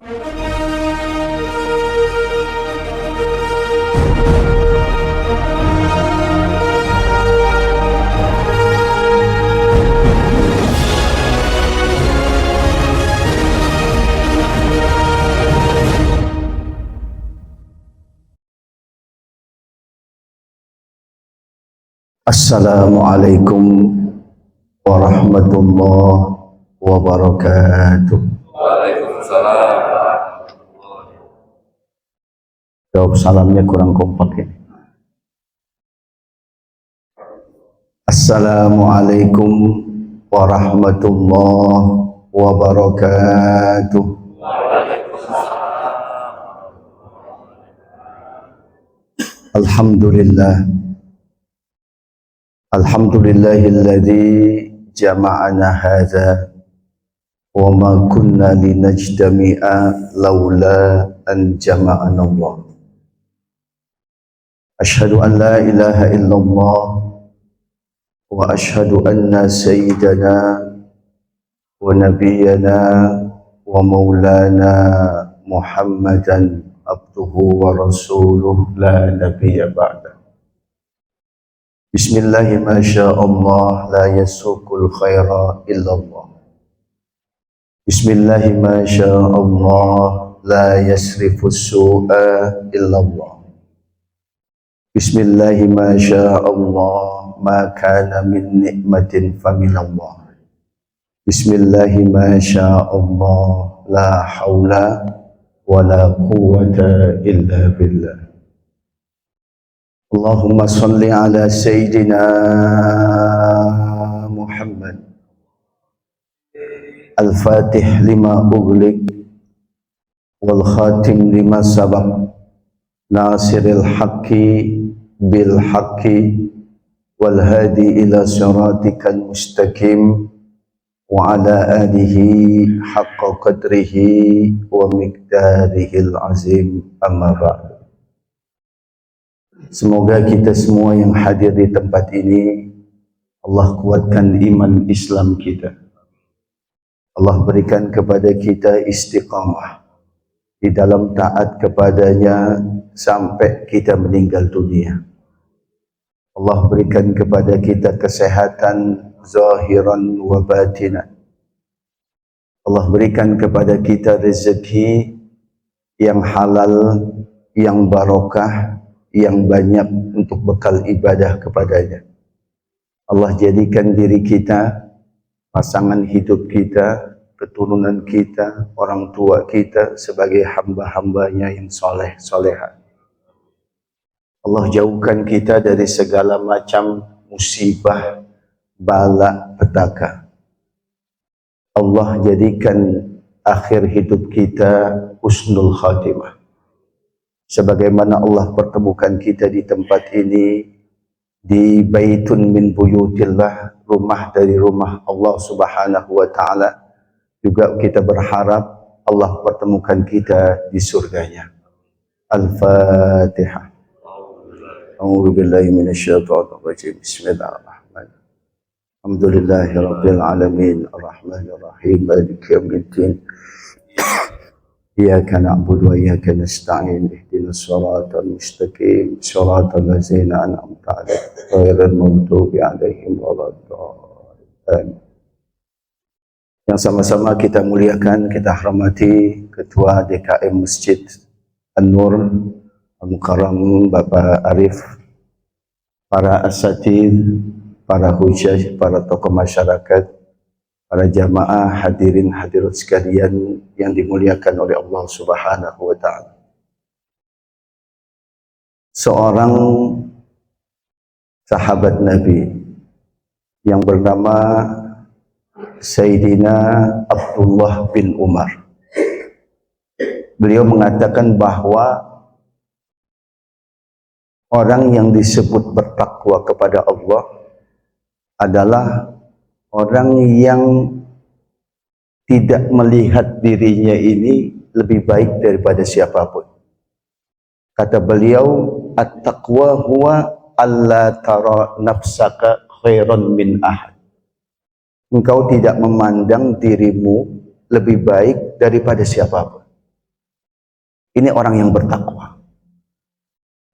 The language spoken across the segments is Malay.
Assalamualaikum warahmatullahi wabarakatuh. Waalaikumsalam. Jawab salamnya kurang kompak ya. Assalamualaikum warahmatullahi wabarakatuh. Alhamdulillah. Alhamdulillahilladzi jama'ana hadza wa ma kunna linajtami'a laula an jama'ana Allah. Ashhadu an la ilaha illallah wa ashhadu anna sayyidana wa nabiyyana wa maulana Muhammadan abduhu wa rasuluh la nabiyya ba'da. Bismillahi ma sya'allah la yasukul khaira illallah. Bismillahi ma sya'allah la yasrifus su'a illallah. Bismillahi ma sya'allah ma kana min ni'matin faminallah. Bismillahi ma sya'allah la hawla wa la quwwata illa billah. Allahumma salli ala Sayyidina Muhammad Al-Fatih lima ughliq wal khatim lima sabaq nasiril haqqi bil haqqi wal hadi ila siratikal mustaqim wa ala alihi haqqa qadrihi wa miqdarihil azim, amma ba'd. Semoga kita semua yang hadir di tempat ini, Allah kuatkan iman Islam kita. Allah berikan kepada kita istiqamah di dalam taat kepadanya sampai kita meninggal dunia. Allah berikan kepada kita kesehatan zahiran wa batinan. Allah berikan kepada kita rezeki yang halal, yang barokah, yang banyak untuk bekal ibadah kepadanya. Allah jadikan diri kita, pasangan hidup kita, keturunan kita, orang tua kita sebagai hamba-hambanya yang soleh, soleha. Allah jauhkan kita dari segala macam musibah, bala, petaka. Allah jadikan akhir hidup kita husnul khatimah. Sebagaimana Allah pertemukan kita di tempat ini, di baitun min buyutillah, rumah dari rumah Allah subhanahu wa ta'ala, juga kita berharap Allah pertemukan kita di surganya. Al-Fatihah. A'udzu billahi minasyaitonir rajim. Bismillahirrahmanirrahim. Alhamdulillahi rabbil alamin, arrahmanir rahim, maliki yaumiddin. Iyyaka na'budu wa iyyaka nasta'in, ihdinas siratal mustaqim, siratal ladzina an'amta 'alaihim ghairil maghdubi 'alaihim waladdallin. Yang sama-sama kita muliakan, kita hormati Ketua DKM Masjid An-Nur Al-Mukarram Bapak Arif, para asatidz, para hujjah, para tokoh masyarakat, para jamaah hadirin hadirat sekalian yang dimuliakan oleh Allah Subhanahu wa ta'ala. Seorang sahabat Nabi yang bernama Sayyidina Abdullah bin Umar. Beliau mengatakan bahwa orang yang disebut bertakwa kepada Allah adalah orang yang tidak melihat dirinya ini lebih baik daripada siapapun. Kata beliau, at-taqwa huwa alla tara nafsaka khairan min ahad. Engkau tidak memandang dirimu lebih baik daripada siapapun. Ini orang yang bertakwa.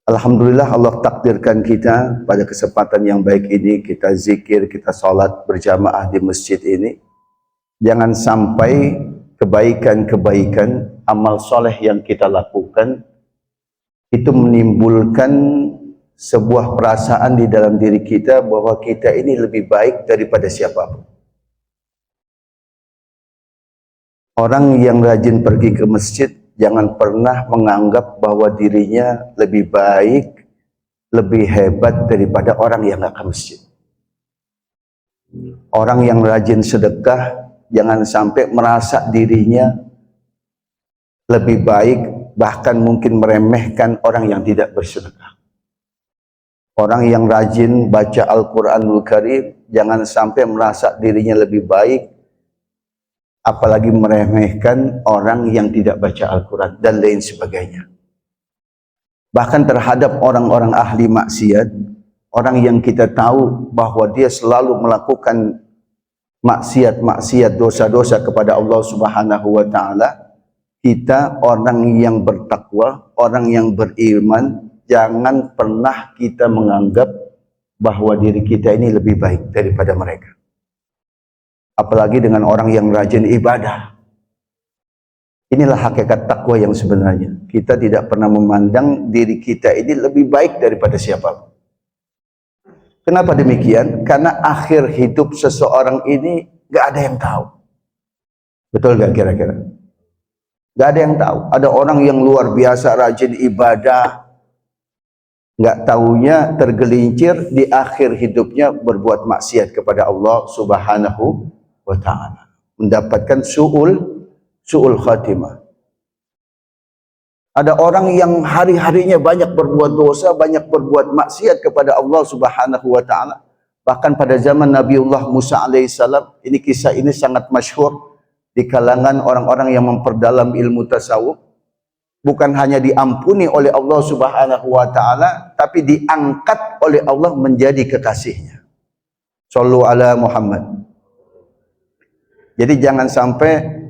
Alhamdulillah Allah takdirkan kita pada kesempatan yang baik ini, kita zikir, kita sholat berjamaah di masjid ini. Jangan sampai kebaikan-kebaikan, amal soleh yang kita lakukan itu menimbulkan sebuah perasaan di dalam diri kita bahwa kita ini lebih baik daripada siapapun. Orang yang rajin pergi ke masjid jangan pernah menganggap bahwa dirinya lebih baik, lebih hebat daripada orang yang nggak ke masjid. Orang yang rajin sedekah jangan sampai merasa dirinya lebih baik, bahkan mungkin meremehkan orang yang tidak bersedekah. Orang yang rajin baca Al-Quranul Karim jangan sampai merasa dirinya lebih baik, apalagi meremehkan orang yang tidak baca Al-Quran dan lain sebagainya. Bahkan terhadap orang-orang ahli maksiat, orang yang kita tahu bahwa dia selalu melakukan maksiat-maksiat, dosa-dosa kepada Allah Subhanahu wa Ta'ala, kita orang yang bertakwa, orang yang beriman, jangan pernah kita menganggap bahwa diri kita ini lebih baik daripada mereka. Apalagi dengan orang yang rajin ibadah. Inilah hakikat takwa yang sebenarnya. Kita tidak pernah memandang diri kita ini lebih baik daripada siapapun. Kenapa demikian? Karena akhir hidup seseorang ini gak ada yang tahu. Betul gak kira-kira? Gak ada yang tahu. Ada orang yang luar biasa rajin ibadah, gak taunya tergelincir di akhir hidupnya berbuat maksiat kepada Allah Subhanahu wa Ta'ala, mendapatkan su'ul khatimah. Ada orang yang hari-harinya banyak berbuat dosa, banyak berbuat maksiat kepada Allah Subhanahu wa Ta'ala. Bahkan pada zaman Nabiullah Musa alaihissalam, ini kisah ini sangat masyhur di kalangan orang-orang yang memperdalam ilmu tasawuf. Bukan hanya diampuni oleh Allah Subhanahu wa Ta'ala, tapi diangkat oleh Allah menjadi kekasihnya. Shallu ala Muhammad. Jadi jangan sampai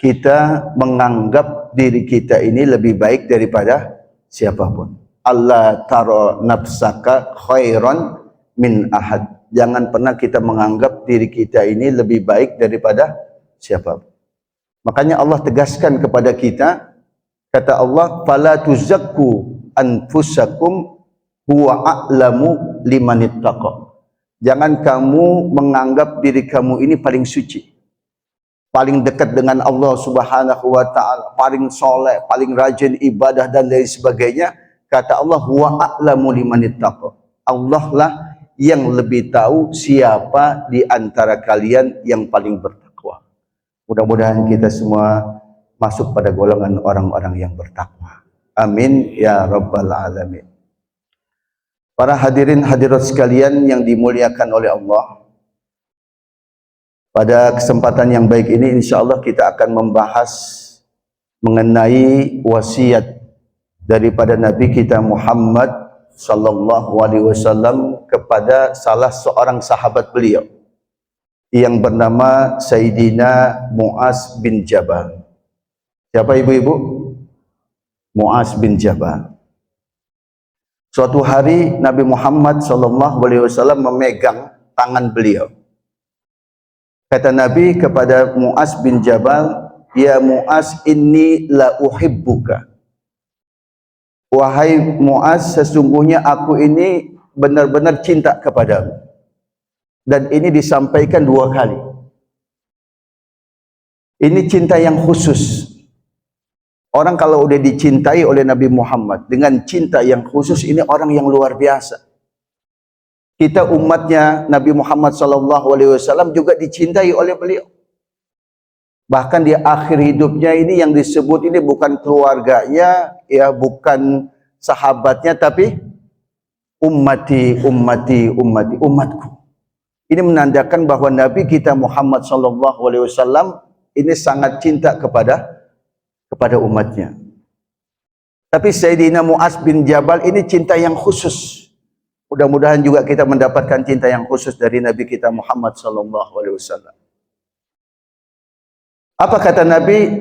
kita menganggap diri kita ini lebih baik daripada siapapun. Allah taro nafsaka khairan min ahad. Jangan pernah kita menganggap diri kita ini lebih baik daripada siapapun. Makanya Allah tegaskan kepada kita, kata Allah, fala tuzakku anfusakum huwa a'lamu limanittaqa. Jangan kamu menganggap diri kamu ini paling suci, paling dekat dengan Allah Subhanahu wa Ta'ala, paling soleh, paling rajin ibadah dan lain sebagainya. Kata Allah, huwa a'lamu limanittaqa. Allah lah yang lebih tahu siapa di antara kalian yang paling bertakwa. Mudah-mudahan kita semua masuk pada golongan orang-orang yang bertakwa. Amin ya rabbal alamin. Para hadirin hadirat sekalian yang dimuliakan oleh Allah, pada kesempatan yang baik ini insyaallah kita akan membahas mengenai wasiat daripada Nabi kita Muhammad sallallahu alaihi wasallam kepada salah seorang sahabat beliau yang bernama Sayyidina Mu'az bin Jabal. Siapa ibu-ibu? Mu'az bin Jabal. Suatu hari Nabi Muhammad sallallahu alaihi wasallam memegang tangan beliau. Kata Nabi kepada Mu'az bin Jabal, "Ya Mu'az, inni la uhibbuka." Wahai Mu'az, sesungguhnya aku ini benar-benar cinta kepadamu. Dan ini disampaikan 2 kali. Ini cinta yang khusus. Orang kalau udah dicintai oleh Nabi Muhammad dengan cinta yang khusus, ini orang yang luar biasa. Kita umatnya Nabi Muhammad SAW juga dicintai oleh beliau. Bahkan di akhir hidupnya ini yang disebut ini bukan keluarganya, ya bukan sahabatnya, tapi ummati, ummati, ummati, umatku. Ini menandakan bahwa Nabi kita Muhammad SAW ini sangat cinta kepada umatnya. Tapi Sayyidina Mu'az bin Jabal ini cinta yang khusus. Mudah-mudahan juga kita mendapatkan cinta yang khusus dari Nabi kita Muhammad SAW. Apa kata Nabi?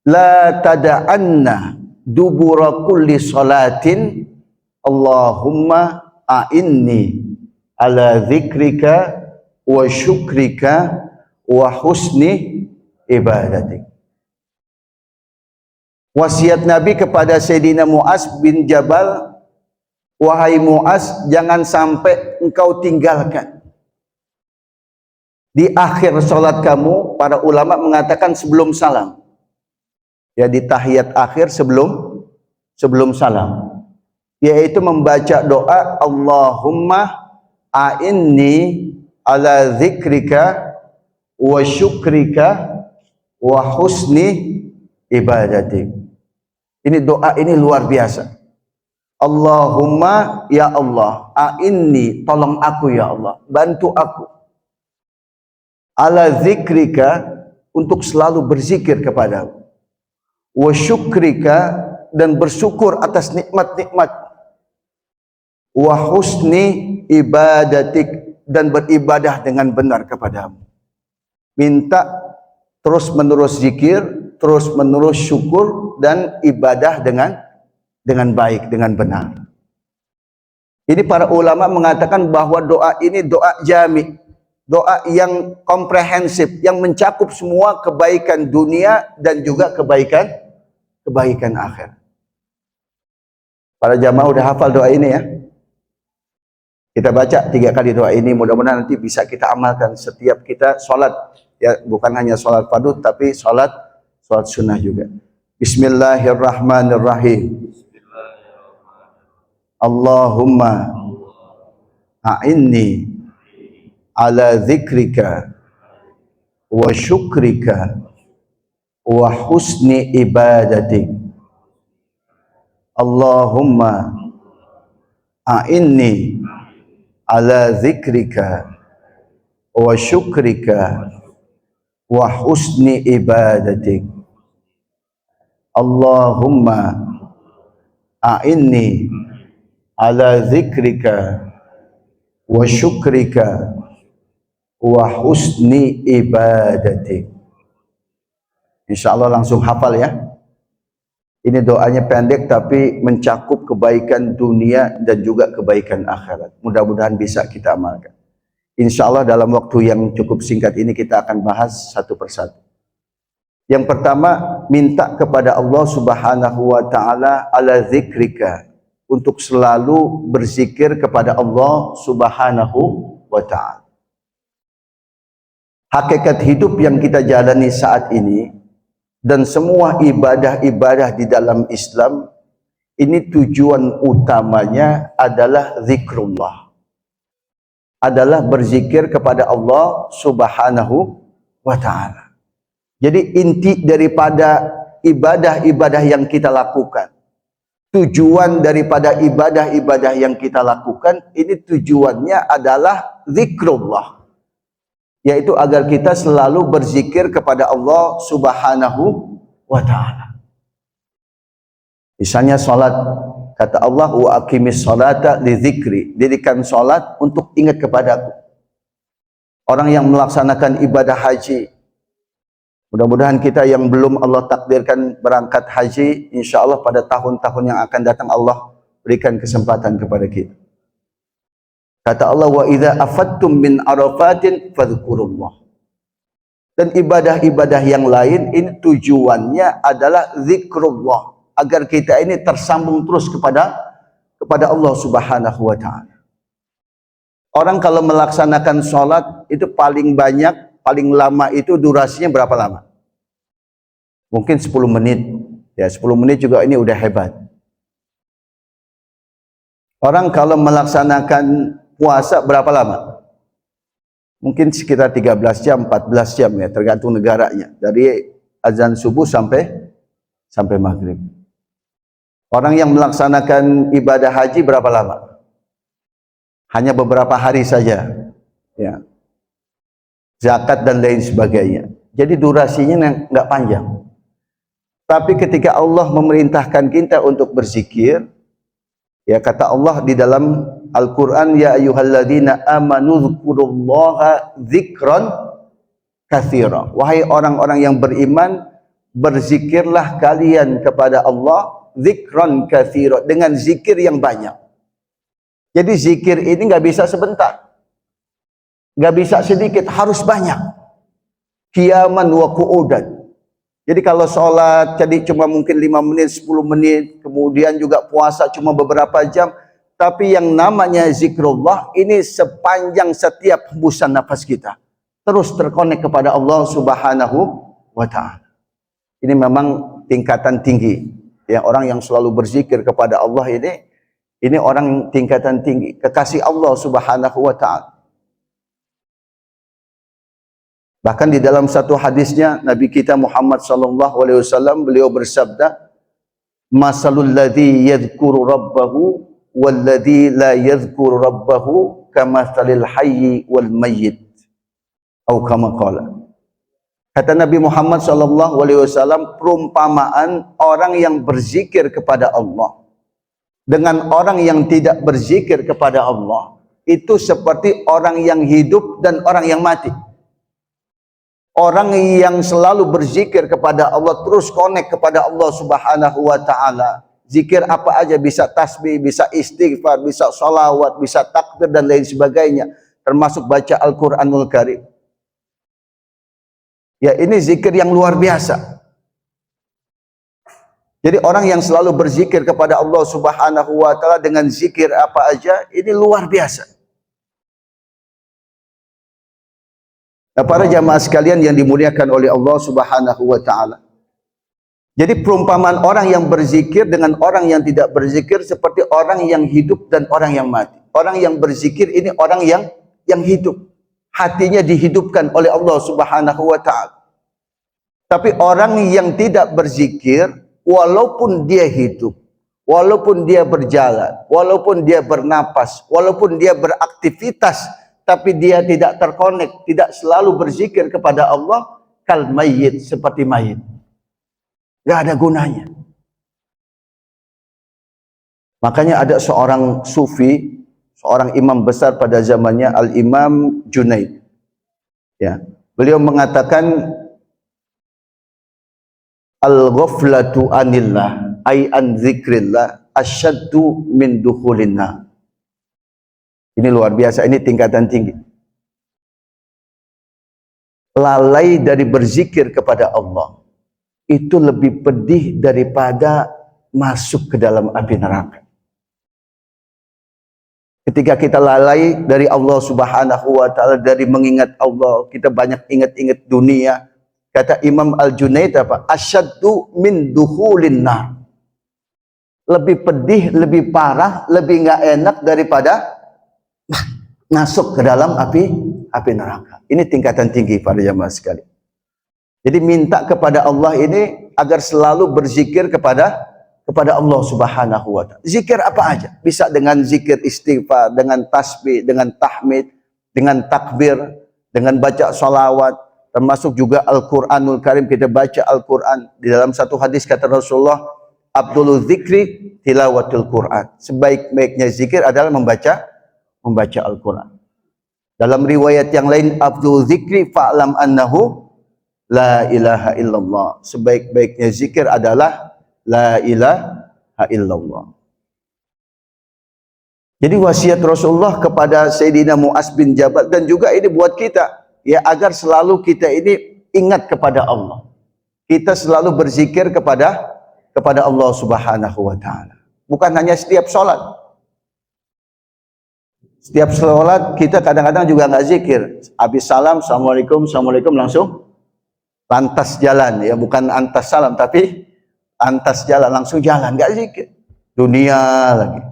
La tada'anna dubura kulli salatin Allahumma a'inni ala dzikrika wa syukrika wa husni ibadatik. Wasiat Nabi kepada Sayyidina Mu'az bin Jabal, wahai Mu'az, jangan sampai engkau tinggalkan di akhir salat kamu. Para ulama mengatakan sebelum salam, ya, di tahiyat akhir sebelum salam, yaitu membaca doa Allahumma a'inni ala dzikrika wa syukrika wa husni ibadatik. Ini doa ini luar biasa. Allahumma, ya Allah, a'inni, tolong aku ya Allah, bantu aku, ala dzikrika, untuk selalu berzikir kepadamu, wa syukrika, dan bersyukur atas nikmat-nikmat, wa husni ibadatik, dan beribadah dengan benar kepadamu. Minta terus menerus zikir, terus menerus syukur dan ibadah dengan baik, dengan benar. Ini para ulama mengatakan bahwa doa ini doa jami, doa yang komprehensif, yang mencakup semua kebaikan dunia dan juga kebaikan akhir. Para jamaah udah hafal doa ini ya? Kita baca 3 kali doa ini, mudah-mudahan nanti bisa kita amalkan setiap kita sholat, ya, bukan hanya sholat fardu tapi sholat sunnah juga. Bismillahirrahmanirrahim. Allahumma a'inni ala dzikrika wa syukrika wa husni ibadatik. Allahumma a'inni ala dzikrika wa syukrika wa husni ibadatik. Allahumma a'inni ala dzikrika wa syukrika wa husni ibadatik. Insyaallah langsung hafal ya. Ini doanya pendek tapi mencakup kebaikan dunia dan juga kebaikan akhirat. Mudah-mudahan bisa kita amalkan. Insyaallah dalam waktu yang cukup singkat ini kita akan bahas satu persatu. Yang pertama, minta kepada Allah Subhanahu wa taala ala dzikrika, untuk selalu berzikir kepada Allah Subhanahu wa taala. Hakikat hidup yang kita jalani saat ini dan semua ibadah-ibadah di dalam Islam ini tujuan utamanya adalah zikrullah, adalah berzikir kepada Allah Subhanahu wa taala. Jadi inti daripada ibadah-ibadah yang kita lakukan, tujuan daripada ibadah-ibadah yang kita lakukan ini tujuannya adalah zikrullah, yaitu agar kita selalu berzikir kepada Allah Subhanahu wa taala. Misalnya salat, kata Allah wa aqimis salata li dzikri, dirikan salat untuk ingat kepadaku. Orang yang melaksanakan ibadah haji, mudah-mudahan kita yang belum Allah takdirkan berangkat haji, insya Allah pada tahun-tahun yang akan datang Allah berikan kesempatan kepada kita. Kata Allah, wa idza afattum min arafatin fadhkurullah. Dan ibadah-ibadah yang lain ini tujuannya adalah zikrullah, agar kita ini tersambung terus kepada Allah Subhanahu wa taala. Orang kalau melaksanakan sholat itu paling banyak, paling lama itu durasinya berapa lama? Mungkin 10 menit. Ya, 10 menit juga ini udah hebat. Orang kalau melaksanakan puasa berapa lama? Mungkin sekitar 13 jam, 14 jam ya, tergantung negaranya. Dari azan subuh sampai maghrib. Orang yang melaksanakan ibadah haji berapa lama? Hanya beberapa hari saja. Ya. Zakat dan lain sebagainya. Jadi durasinya nggak panjang. Tapi ketika Allah memerintahkan kita untuk berzikir, ya, kata Allah di dalam Al-Quran, ya ayyuhalladzina amanu dzkurullaha dzikran katsira. Wahai orang-orang yang beriman, berzikirlah kalian kepada Allah dzikran katsira, dengan zikir yang banyak. Jadi zikir ini nggak bisa sebentar, nggak bisa sedikit, harus banyak. Qiyaman wa qu'udan. Jadi kalau sholat jadi cuma mungkin 5 menit, 10 menit, kemudian juga puasa cuma beberapa jam, tapi yang namanya zikrullah ini sepanjang setiap hembusan nafas kita, terus terkonek kepada Allah Subhanahu wa ta'ala. Ini memang tingkatan tinggi. Ya, orang yang selalu berzikir kepada Allah ini orang tingkatan tinggi, kekasih Allah Subhanahu wa ta'ala. Bahkan di dalam satu hadisnya Nabi kita Muhammad sallallahu alaihi wasallam, beliau bersabda, "Masalul ladzi yadhkuru rabbahu wal ladzi la yadhkuru rabbahu kamatsalil hayyi wal mayyit." Atau kama qala. Kata Nabi Muhammad sallallahu alaihi wasallam, perumpamaan orang yang berzikir kepada Allah dengan orang yang tidak berzikir kepada Allah itu seperti orang yang hidup dan orang yang mati. Orang yang selalu berzikir kepada Allah, terus connect kepada Allah Subhanahu wa ta'ala. Zikir apa aja, bisa tasbih, bisa istighfar, bisa sholawat, bisa takbir dan lain sebagainya, termasuk baca Al-Quranul Karim. Ya, ini zikir yang luar biasa. Jadi orang yang selalu berzikir kepada Allah Subhanahu wa ta'ala dengan zikir apa aja, ini luar biasa. Nah, para jamaah sekalian yang dimuliakan oleh Allah Subhanahu wa ta'ala. Jadi perumpamaan orang yang berzikir dengan orang yang tidak berzikir seperti orang yang hidup dan orang yang mati. Orang yang berzikir ini orang yang hidup. Hatinya dihidupkan oleh Allah Subhanahu wa ta'ala. Tapi orang yang tidak berzikir, walaupun dia hidup, walaupun dia berjalan, walaupun dia bernapas, walaupun dia beraktivitas, tapi dia tidak terkonek, tidak selalu berzikir kepada Allah, kal mayyit, seperti mayit. Gak ada gunanya. Makanya ada seorang sufi, seorang imam besar pada zamannya, Al-Imam Junaid. Ya, beliau mengatakan, al-ghaflatu anillah, ay an zikrillah, asyaddu min dukhulinna. Ini luar biasa, ini tingkatan tinggi. Lalai dari berzikir kepada Allah itu lebih pedih daripada masuk ke dalam api neraka. Ketika kita lalai dari Allah Subhanahu wa ta'ala, dari mengingat Allah, kita banyak ingat-ingat dunia. Kata Imam Al-Junaid apa? Asyaddu min dukhulin nar. Lebih pedih, lebih parah, lebih nggak enak daripada masuk ke dalam api neraka. Ini tingkatan tinggi pada jamaah sekalian. Jadi minta kepada Allah ini agar selalu berzikir kepada Allah Subhanahu wa ta'ala. Zikir apa aja? Bisa dengan zikir istighfar, dengan tasbih, dengan tahmid, dengan takbir, dengan baca salawat, termasuk juga Al-Quranul Karim. Kita baca Al-Quran. Di dalam satu hadis kata Rasulullah, Abdul zikri tilawatul Quran. Sebaik-baiknya zikir adalah membaca Al-Quran. Dalam riwayat yang lain, Abdul zikri fa'lam annahu la ilaha illallah. Sebaik-baiknya zikir adalah la ilaha illallah. Jadi wasiat Rasulullah kepada Sayyidina Mu'az bin Jabal, dan juga ini buat kita, ya, agar selalu kita ini ingat kepada Allah. Kita selalu berzikir kepada Allah Subhanahu wa ta'ala. Bukan hanya setiap sholat. Setiap sholat kita kadang-kadang juga nggak zikir. Habis salam, assalamualaikum, assalamualaikum, langsung lantas jalan. Ya, bukan antas salam, tapi antas jalan, langsung jalan, nggak zikir. Dunia lagi.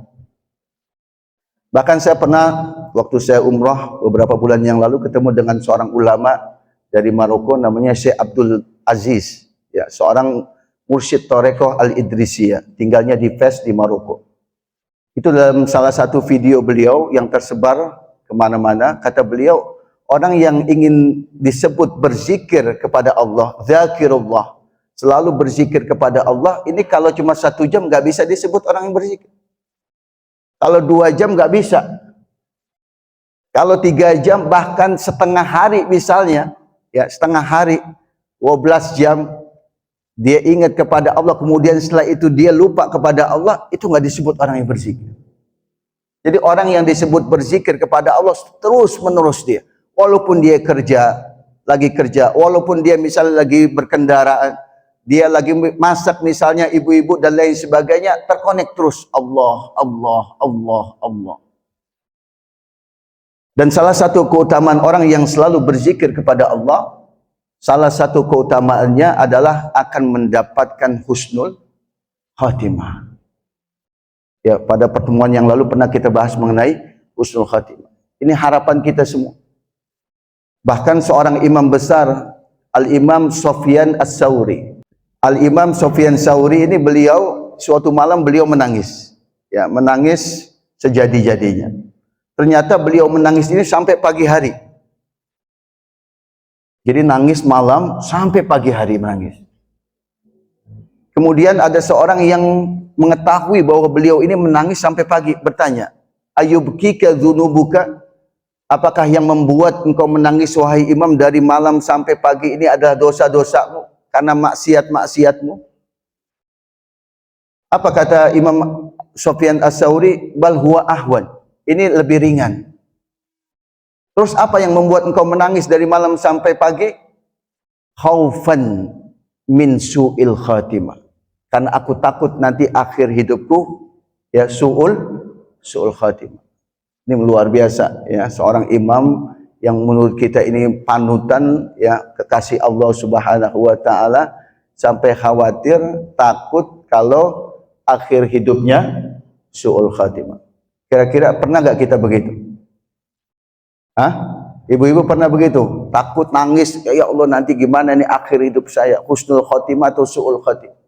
Bahkan saya pernah, waktu saya umroh beberapa bulan yang lalu, ketemu dengan seorang ulama dari Maroko, namanya Syekh Abdul Aziz. Ya, seorang mursyid Thariqah Al-Idrisiyah, tinggalnya di Fes di Maroko. Itu dalam salah satu video beliau yang tersebar kemana-mana, kata beliau, orang yang ingin disebut berzikir kepada Allah, zakirullah, selalu berzikir kepada Allah, ini kalau cuma 1 jam nggak bisa disebut orang yang berzikir. Kalau 2 jam nggak bisa. Kalau 3 jam, bahkan setengah hari misalnya, ya setengah hari, 12 jam, dia ingat kepada Allah, kemudian setelah itu dia lupa kepada Allah, itu nggak disebut orang yang berzikir. Jadi orang yang disebut berzikir kepada Allah terus menerus dia, walaupun dia lagi kerja, walaupun dia misalnya lagi berkendaraan, dia lagi masak misalnya, ibu-ibu dan lain sebagainya, terkonek terus Allah, Allah, Allah, Allah. Dan salah satu keutamaan orang yang selalu berzikir kepada Allah, salah satu keutamaannya adalah akan mendapatkan husnul khatimah. Ya, pada pertemuan yang lalu pernah kita bahas mengenai husnul khatimah. Ini harapan kita semua. Bahkan seorang imam besar, Al-Imam Sufyan Ats-Tsauri. Al-Imam Sufyan Ats-Tsauri ini beliau suatu malam beliau menangis. Ya, menangis sejadi-jadinya. Ternyata beliau menangis ini sampai pagi hari. Jadi nangis malam sampai pagi hari menangis. Kemudian ada seorang yang mengetahui bahwa beliau ini menangis sampai pagi, bertanya, "Ayubkika dzunubuka?" Apakah yang membuat engkau menangis wahai imam dari malam sampai pagi ini adalah dosa-dosamu karena maksiat-maksiatmu? Apa kata Imam Sufyan Ats-Tsauri? Bal huwa ahwan. Ini lebih ringan. Terus apa yang membuat engkau menangis dari malam sampai pagi? Khaufan min su'il khatimah. Karena aku takut nanti akhir hidupku ya su'ul khatimah. Ini luar biasa ya, seorang imam yang menurut kita ini panutan ya, kekasih Allah Subhanahu wa taala, sampai khawatir, takut kalau akhir hidupnya su'ul khatimah. Kira-kira pernah nggak kita begitu? Hah? Ibu-ibu pernah begitu? Takut, nangis, ya Allah nanti gimana nih akhir hidup saya, husnul khatimah atau su'ul khatimah?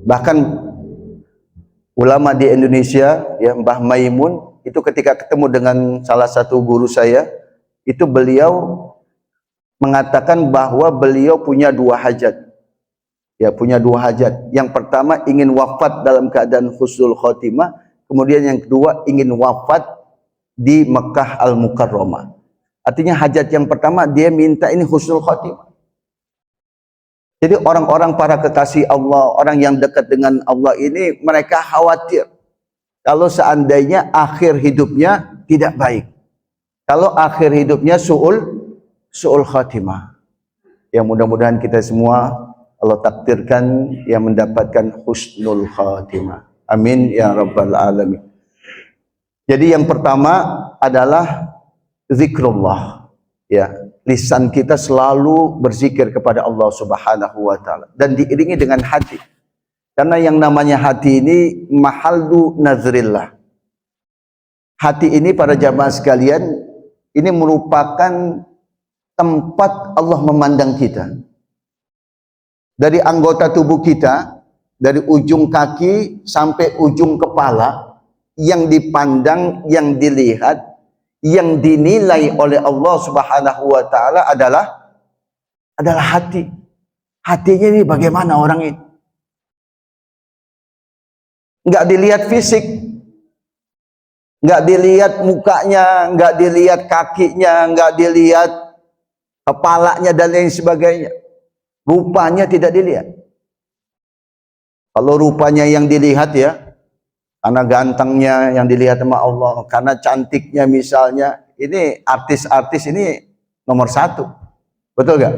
Bahkan ulama di Indonesia ya, Mbah Maimun itu ketika ketemu dengan salah satu guru saya, itu beliau mengatakan bahwa beliau punya dua hajat. Ya, punya dua hajat. Yang pertama ingin wafat dalam keadaan husnul khatimah, kemudian yang kedua ingin wafat di Mekah Al-Mukarramah. Artinya hajat yang pertama dia minta ini husnul khatimah. Jadi orang-orang para kekasih Allah, orang yang dekat dengan Allah ini, mereka khawatir kalau seandainya akhir hidupnya tidak baik. Kalau akhir hidupnya su'ul khatimah. Ya, mudah-mudahan kita semua Allah takdirkan yang mendapatkan husnul khatimah. Amin ya rabbal alamin. Jadi yang pertama adalah zikrullah. Ya, lisan kita selalu berzikir kepada Allah Subhanahu wa taala dan diiringi dengan hati. Karena yang namanya hati ini mahallu nazrillah. Hati ini para jamaah sekalian, ini merupakan tempat Allah memandang kita. Dari anggota tubuh kita, dari ujung kaki sampai ujung kepala, yang dipandang, yang dilihat, yang dinilai oleh Allah Subhanahu wa taala adalah hati. Hatinya ini bagaimana orang ini? Enggak dilihat fisik, enggak dilihat mukanya, enggak dilihat kakinya, enggak dilihat kepalanya dan lain sebagainya. Rupanya tidak dilihat. Kalau rupanya yang dilihat ya, karena gantengnya yang dilihat sama Allah, karena cantiknya misalnya, ini artis-artis ini nomor satu. Betul gak?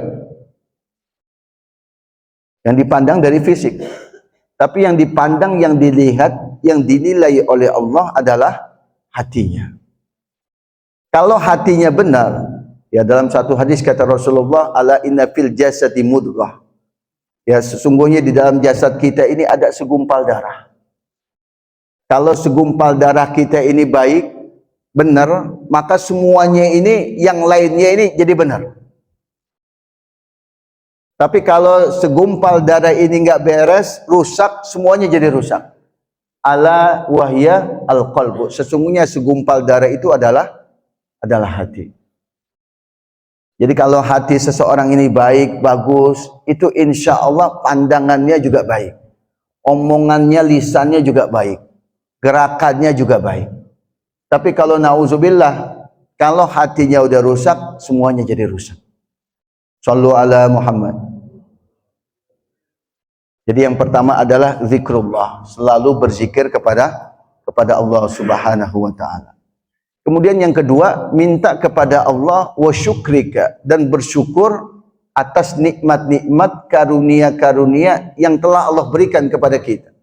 Yang dipandang dari fisik. Tapi yang dipandang, yang dilihat, yang dinilai oleh Allah adalah hatinya. Kalau hatinya benar, ya dalam satu hadis kata Rasulullah, ala inna fil jasadi mudghah. Ya, sesungguhnya di dalam jasad kita ini ada segumpal darah. Kalau segumpal darah kita ini baik, benar, maka semuanya ini, yang lainnya ini jadi benar. Tapi kalau segumpal darah ini enggak beres, rusak, semuanya jadi rusak. Ala wahya al-qalbu. Sesungguhnya segumpal darah itu adalah hati. Jadi kalau hati seseorang ini baik, bagus, itu insya Allah pandangannya juga baik. Omongannya, lisannya juga baik. Gerakannya juga baik. Tapi kalau nauzubillah, kalau hatinya udah rusak, semuanya jadi rusak. Shallu ala Muhammad. Jadi yang pertama adalah zikrullah, selalu berzikir kepada Allah Subhanahu wa taala. Kemudian yang kedua, minta kepada Allah wa syukrika, dan bersyukur atas nikmat-nikmat, karunia-karunia yang telah Allah berikan kepada kita.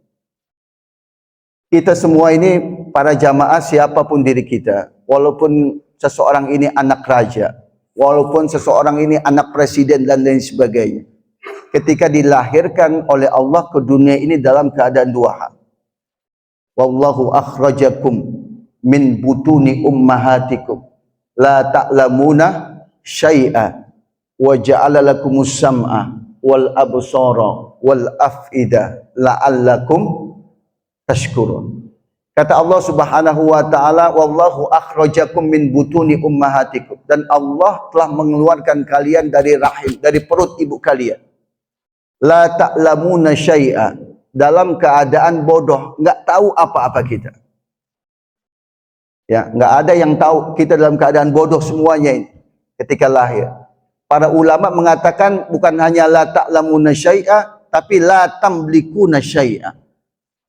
Kita semua ini para jamaah, siapapun diri kita, walaupun seseorang ini anak raja, walaupun seseorang ini anak presiden dan lain sebagainya, ketika dilahirkan oleh Allah ke dunia ini dalam keadaan dua hal. Wallahu akhrajakum min butuni ummahatikum la ta'lamuna syai'a wa ja'ala lakumus sam'a wal absara wal af'ida la'allakum tashkurun. Kata Allah Subhanahu wa taala, wallahu akhrajakum min butuni ummahatikum, dan Allah telah mengeluarkan kalian dari rahim, dari perut ibu kalian. La ta'lamuna syai'a, dalam keadaan bodoh, enggak tahu apa-apa kita. Ya, enggak ada yang tahu, kita dalam keadaan bodoh semuanya ini ketika lahir. Para ulama mengatakan bukan hanya la ta'lamuna syai'a, tapi la tamlikuna syai'a.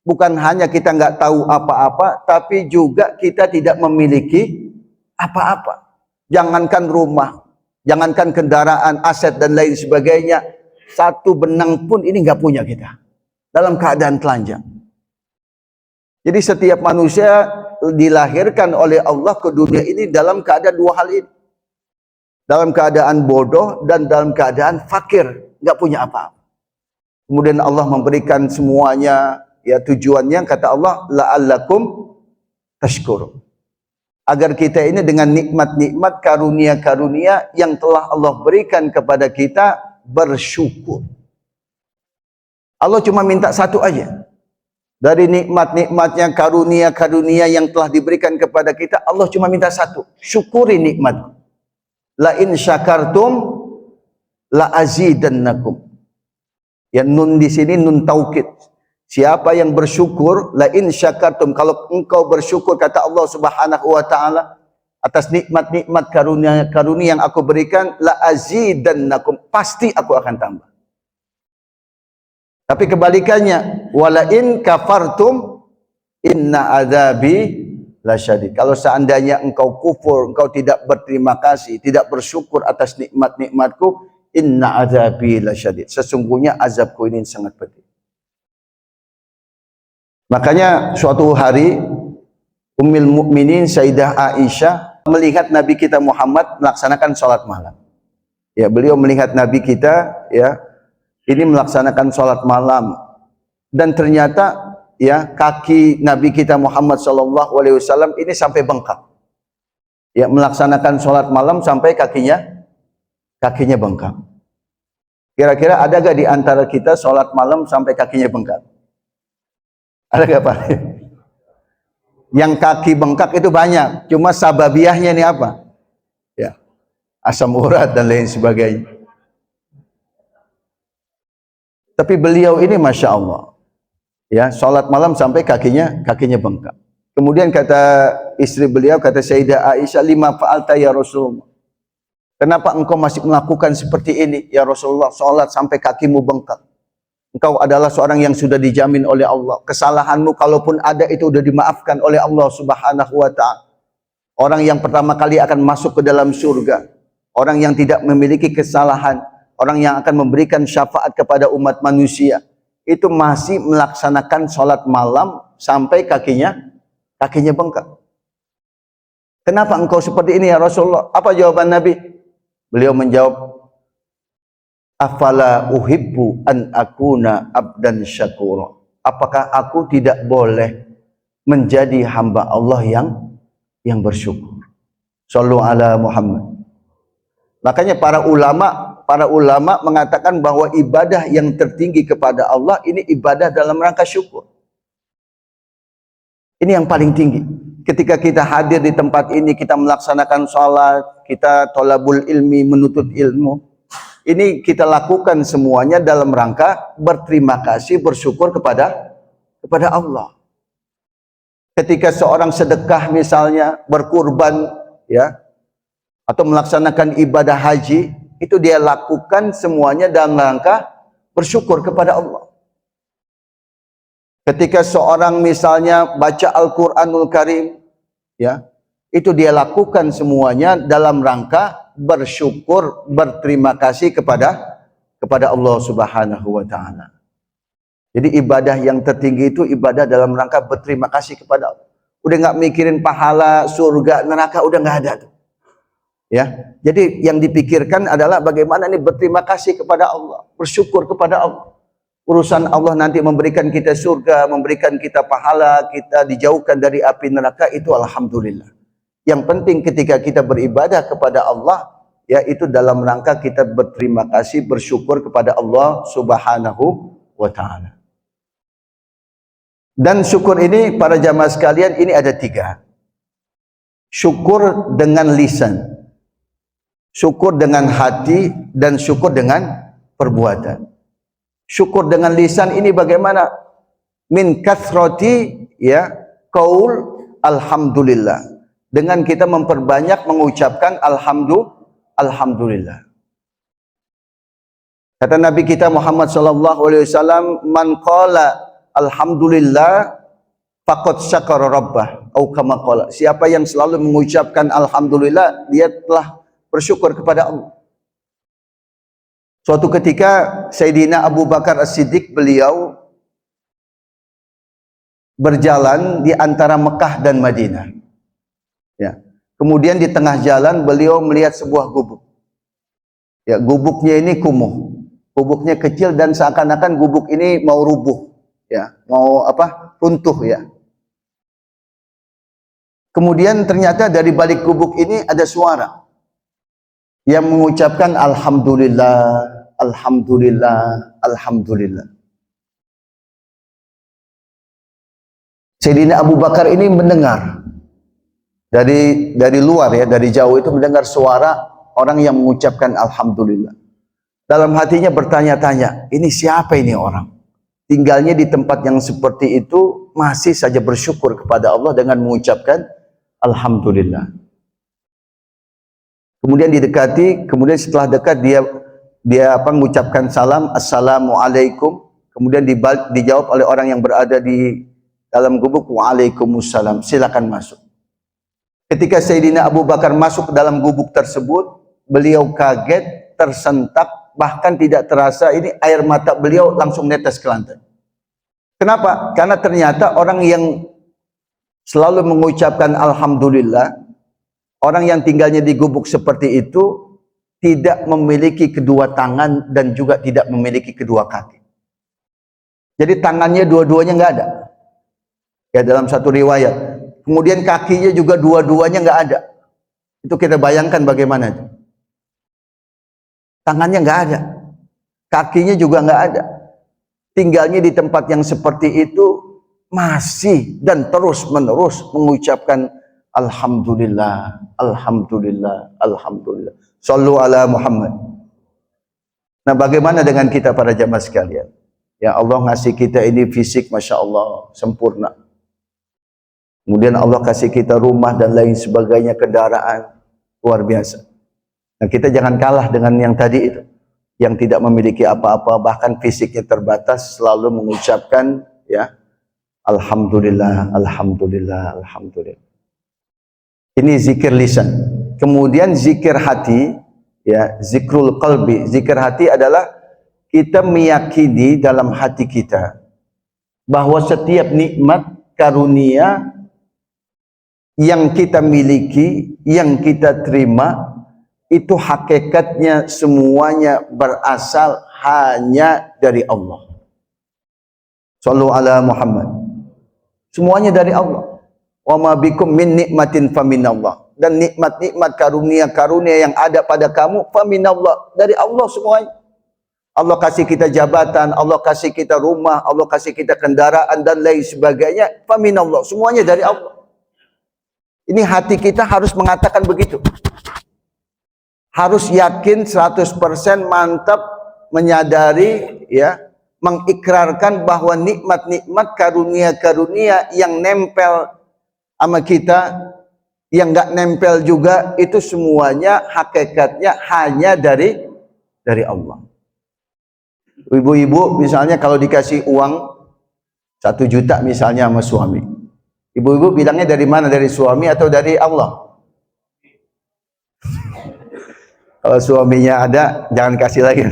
Bukan hanya kita enggak tahu apa-apa, tapi juga kita tidak memiliki apa-apa. Jangankan rumah, jangankan kendaraan, aset dan lain sebagainya, satu benang pun ini enggak punya kita. Dalam keadaan telanjang. Jadi setiap manusia dilahirkan oleh Allah ke dunia ini dalam keadaan dua hal ini. Dalam keadaan bodoh dan dalam keadaan fakir, enggak punya apa-apa. Kemudian Allah memberikan semuanya, ya tujuannya kata Allah, la'allakum tashkurun. Agar kita ini dengan nikmat-nikmat, karunia-karunia yang telah Allah berikan kepada kita, bersyukur. Allah cuma minta satu aja. Dari nikmat-nikmatnya, karunia-karunia yang telah diberikan kepada kita, Allah cuma minta satu, syukuri nikmat. La in syakartum la azidannakum. Ya, nun di sini nun taukid. Siapa yang bersyukur, la in syakartum, kalau engkau bersyukur kata Allah Subhanahu wa taala atas nikmat-nikmat karunia yang aku berikan, la azidannakum, pasti aku akan tambah. Tapi kebalikannya, wala in kafartum inna adzabi lasyadid. Kalau seandainya engkau kufur, engkau tidak berterima kasih, tidak bersyukur atas nikmat-nikmatku, inna adzabi lasyadid. Sesungguhnya azabku ini sangat pedih. Makanya suatu hari Ummul Mukminin Sayyidah Aisyah melihat Nabi kita Muhammad melaksanakan sholat malam. Ya, beliau melihat Nabi kita, ya, ini melaksanakan sholat malam, dan ternyata, ya, kaki Nabi kita Muhammad SAW ini sampai bengkak. Ya, melaksanakan sholat malam sampai kakinya bengkak. Kira-kira ada gak di antara kita sholat malam sampai kakinya bengkak? Ada gak Pak? Yang kaki bengkak itu banyak, cuma sababiahnya ini apa? Ya, asam urat dan lain sebagainya. Tapi beliau ini Masya Allah, ya, sholat malam sampai kakinya bengkak. Kemudian kata istri beliau, kata Sayyidah Aisyah, lima fa'alta ya Rasulullah, kenapa engkau masih melakukan seperti ini ya Rasulullah, sholat sampai kakimu bengkak? Engkau adalah seorang yang sudah dijamin oleh Allah. Kesalahanmu kalaupun ada itu sudah dimaafkan oleh Allah Subhanahu wa ta'ala. Orang yang pertama kali akan masuk ke dalam surga, orang yang tidak memiliki kesalahan, orang yang akan memberikan syafaat kepada umat manusia, itu masih melaksanakan sholat malam sampai kakinya bengkak. Kenapa engkau seperti ini ya Rasulullah? Apa jawaban Nabi? Beliau menjawab, afala uhibbu an akuna abdan syakura. Apakah aku tidak boleh menjadi hamba Allah yang bersyukur? Shallu ala Muhammad. Makanya para ulama mengatakan bahwa ibadah yang tertinggi kepada Allah ini ibadah dalam rangka syukur. Ini yang paling tinggi. Ketika kita hadir di tempat ini, kita melaksanakan sholat, kita thalabul ilmi, menuntut ilmu, ini kita lakukan semuanya dalam rangka berterima kasih, bersyukur kepada Allah. Ketika seorang sedekah misalnya, berkurban, ya, atau melaksanakan ibadah haji, itu dia lakukan semuanya dalam rangka bersyukur kepada Allah. Ketika seorang misalnya baca Al-Qur'anul Karim, ya, itu dia lakukan semuanya dalam rangka bersyukur, berterima kasih kepada Allah Subhanahu wa taala. Jadi ibadah yang tertinggi itu ibadah dalam rangka berterima kasih kepada Allah. Udah nggak mikirin pahala, surga, neraka, udah nggak ada tuh. Ya, jadi yang dipikirkan adalah bagaimana nih berterima kasih kepada Allah, bersyukur kepada Allah. Urusan Allah nanti memberikan kita surga, memberikan kita pahala, kita dijauhkan dari api neraka, itu alhamdulillah. Yang penting ketika kita beribadah kepada Allah, yaitu dalam rangka kita berterima kasih, bersyukur kepada Allah Subhanahu wa ta'ala. Dan syukur ini para jamaah sekalian, ini ada 3. Syukur dengan lisan, syukur dengan hati, dan syukur dengan perbuatan. Syukur dengan lisan ini bagaimana? Min kathrati, ya, qaul alhamdulillah. Dengan kita memperbanyak mengucapkan alhamdulillah. Kata Nabi kita Muhammad sallallahu alaihi wasallam, man qala alhamdulillah faqad syakara rabbah, atau kama qala. Siapa yang selalu mengucapkan alhamdulillah, dia telah bersyukur kepada Allah. Suatu ketika Sayyidina Abu Bakar As-Siddiq, beliau berjalan di antara Mekah dan Madinah. Ya. Kemudian di tengah jalan beliau melihat sebuah gubuk. Ya, gubuknya ini kumuh. Gubuknya kecil dan seakan-akan gubuk ini mau rubuh, ya, mau runtuh, ya. Kemudian ternyata dari balik gubuk ini ada suara yang mengucapkan alhamdulillah, alhamdulillah, alhamdulillah. Sayyidina Abu Bakar ini mendengar dari luar, ya, dari jauh itu mendengar suara orang yang mengucapkan alhamdulillah. Dalam hatinya bertanya-tanya, ini siapa ini orang? Tinggalnya di tempat yang seperti itu masih saja bersyukur kepada Allah dengan mengucapkan alhamdulillah. Kemudian didekati, kemudian setelah dekat dia mengucapkan salam, assalamualaikum. Kemudian dijawab oleh orang yang berada di dalam gubuk, waalaikumsalam, silakan masuk. Ketika Sayyidina Abu Bakar masuk ke dalam gubuk tersebut, beliau kaget, tersentak, bahkan tidak terasa ini air mata beliau langsung netes ke lantai. Kenapa? Karena ternyata orang yang selalu mengucapkan alhamdulillah, orang yang tinggalnya di gubuk seperti itu, tidak memiliki kedua tangan dan juga tidak memiliki kedua kaki. Jadi tangannya dua-duanya nggak ada. Ya, dalam satu riwayat. Kemudian kakinya juga dua-duanya nggak ada. Itu kita bayangkan bagaimana itu. Tangannya nggak ada, kakinya juga nggak ada. Tinggalnya di tempat yang seperti itu masih dan terus-menerus mengucapkan alhamdulillah, alhamdulillah, alhamdulillah. Shallu ala Muhammad. Nah, bagaimana dengan kita para jamaah sekalian? Ya, Allah ngasih kita ini fisik, masya Allah, sempurna. Kemudian Allah kasih kita rumah dan lain sebagainya, kendaraan, luar biasa. Nah, kita jangan kalah dengan yang tadi itu, yang tidak memiliki apa-apa, bahkan fisiknya terbatas, selalu mengucapkan, ya, alhamdulillah, alhamdulillah, alhamdulillah. Ini zikir lisan. Kemudian zikir hati, ya, zikrul qalbi. Zikir hati adalah kita meyakini dalam hati kita bahwa setiap nikmat karunia yang kita miliki, yang kita terima, itu hakikatnya semuanya berasal hanya dari Allah. Shallu ala Muhammad. Semuanya dari Allah. Wa ma bikum min nikmatin faminallah. Dan nikmat-nikmat karunia-karunia yang ada pada kamu faminallah, dari Allah semuanya. Allah kasih kita jabatan, Allah kasih kita rumah, Allah kasih kita kendaraan dan lain sebagainya, faminallah, semuanya dari Allah. Ini hati kita harus mengatakan begitu. Harus yakin 100% mantap, menyadari, ya, mengikrarkan bahwa nikmat-nikmat karunia-karunia yang nempel sama kita, yang nggak nempel juga, itu semuanya hakikatnya hanya dari Allah. Ibu-ibu misalnya kalau dikasih uang 1 juta misalnya sama suami. Ibu-ibu bilangnya dari mana? Dari suami atau dari Allah? Kalau suaminya ada, jangan kasih lagi.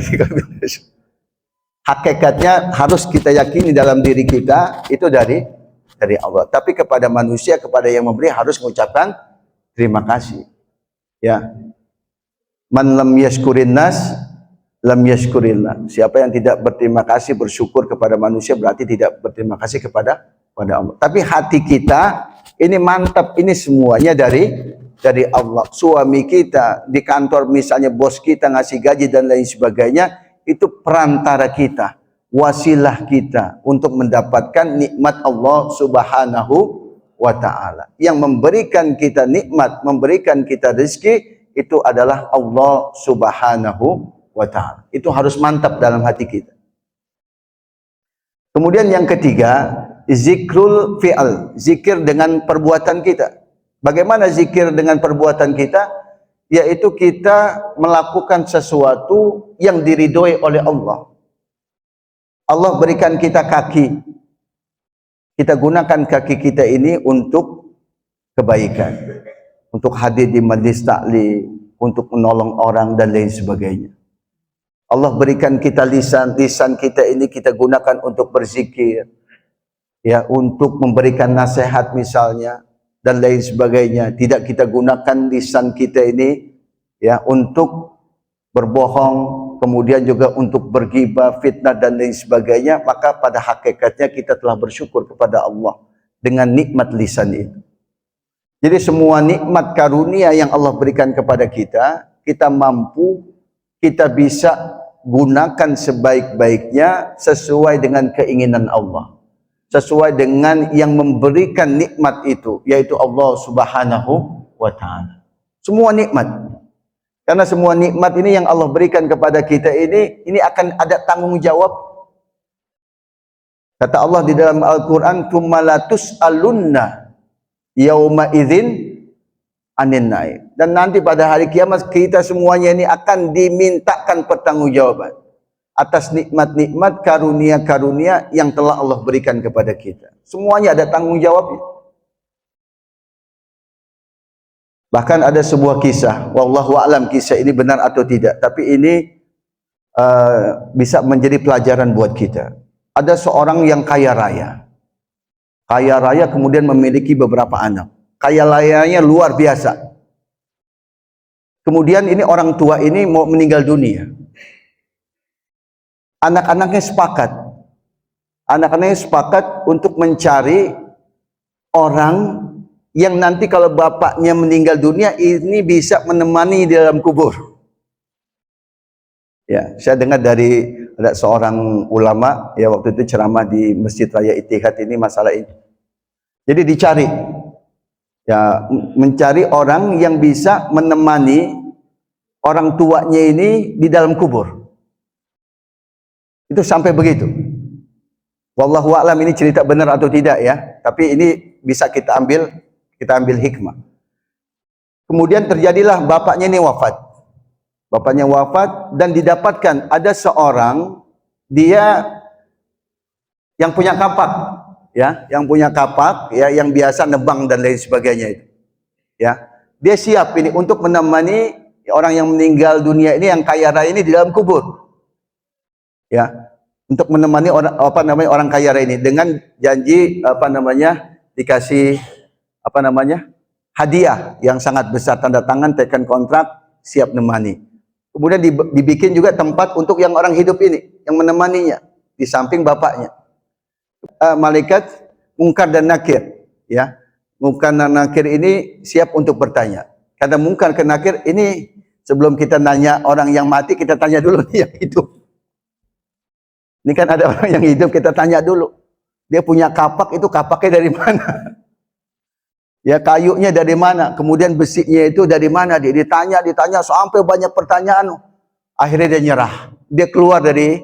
Hakikatnya harus kita yakini dalam diri kita itu dari Allah. Tapi kepada manusia, kepada yang memberi harus mengucapkan terima kasih. Ya. Man lam yashkurin nas lam yashkurillah. Siapa yang tidak berterima kasih, bersyukur kepada manusia berarti tidak berterima kasih kepada Allah. Tapi hati kita ini mantap, ini semuanya dari Allah. Suami kita di kantor misalnya, bos kita ngasih gaji dan lain sebagainya, itu perantara kita, wasilah kita untuk mendapatkan nikmat Allah Subhanahu wa ta'ala. Yang memberikan kita nikmat, memberikan kita rezeki, itu adalah Allah Subhanahu wa ta'ala. Itu harus mantap dalam hati kita. Kemudian yang ketiga, zikrul fi'al, zikir dengan perbuatan kita. Bagaimana zikir dengan perbuatan kita? Yaitu kita melakukan sesuatu yang diridhoi oleh Allah. Allah berikan kita kaki. Kita gunakan kaki kita ini untuk kebaikan. Untuk hadir di majlis taklim, untuk menolong orang dan lain sebagainya. Allah berikan kita lisan kita ini kita gunakan untuk berzikir. Ya, untuk memberikan nasihat misalnya dan lain sebagainya. Tidak kita gunakan lisan kita ini ya untuk berbohong, kemudian juga untuk berghibah, fitnah dan lain sebagainya, maka pada hakikatnya kita telah bersyukur kepada Allah dengan nikmat lisan itu. Jadi semua nikmat karunia yang Allah berikan kepada kita, kita mampu, kita bisa gunakan sebaik-baiknya sesuai dengan keinginan Allah. Sesuai dengan yang memberikan nikmat itu, yaitu Allah Subhanahu wa ta'ala. Semua nikmat. Karena semua nikmat ini yang Allah berikan kepada kita ini akan ada tanggung jawab. Kata Allah di dalam Al-Quran, "Tsumma la tus'alunna yauma idzin anin naim." Dan nanti pada hari kiamat kita semuanya ini akan dimintakan pertanggungjawaban atas nikmat-nikmat, karunia-karunia yang telah Allah berikan kepada kita. Semuanya ada tanggung jawabnya. Bahkan ada sebuah kisah, wallahu a'lam kisah ini benar atau tidak, tapi ini bisa menjadi pelajaran buat kita. Ada seorang yang kaya raya. Kaya raya kemudian memiliki beberapa anak. Kaya rayanya luar biasa. Kemudian ini orang tua ini mau meninggal dunia. Anak-anaknya sepakat. Anak-anaknya sepakat untuk mencari orang yang nanti kalau bapaknya meninggal dunia ini bisa menemani di dalam kubur. Ya, saya dengar dari ada seorang ulama ya waktu itu ceramah di Masjid Raya Ittihad ini masalah ini. Jadi dicari ya, mencari orang yang bisa menemani orang tuanya ini di dalam kubur. Itu sampai begitu. Wallahu a'lam ini cerita benar atau tidak ya, tapi ini bisa kita ambil hikmah. Kemudian terjadilah bapaknya ini wafat. Bapaknya wafat dan didapatkan ada seorang dia yang punya kapak ya, yang punya kapak ya, yang biasa nebang dan lain sebagainya itu. Ya. Dia siap ini untuk menemani orang yang meninggal dunia ini yang kaya raya ini di dalam kubur. Ya, untuk menemani orang kaya raya ini dengan janji dikasih hadiah yang sangat besar, tanda tangan, tekan kontrak, siap menemani. Kemudian dibikin juga tempat untuk yang orang hidup ini yang menemaninya di samping bapaknya. Malaikat Munkar dan Nakir ya. Munkar dan Nakir ini siap untuk bertanya. Karena Munkar dan Nakir ini sebelum kita nanya orang yang mati, kita tanya dulu yang hidup. Ini kan ada orang yang hidup, kita tanya dulu. Dia punya kapak, itu kapaknya dari mana? Ya, kayunya dari mana? Kemudian besinya itu dari mana? Dia ditanya sampai banyak pertanyaan. Akhirnya dia nyerah. Dia keluar dari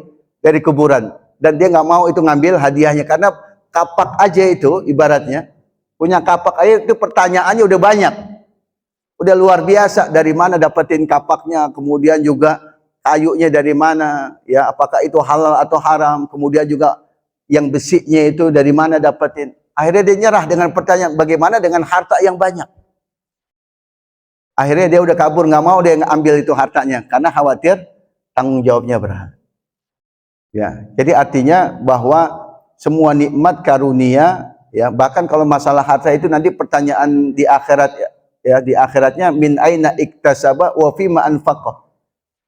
kuburan dan dia nggak mau itu ngambil hadiahnya karena kapak aja itu ibaratnya punya kapak aja itu pertanyaannya udah banyak. Udah luar biasa, dari mana dapetin kapaknya, kemudian juga kayunya dari mana, ya apakah itu halal atau haram, kemudian juga yang besinya itu dari mana dapetin? Akhirnya dia nyerah dengan pertanyaan, bagaimana dengan harta yang banyak? Akhirnya dia udah kabur, nggak mau dia ngambil itu hartanya karena khawatir tanggung jawabnya berat. Ya, jadi artinya bahwa semua nikmat karunia, ya, bahkan kalau masalah harta itu nanti pertanyaan di akhirat, ya, di akhiratnya min aina iktasaba wa fima anfaqah.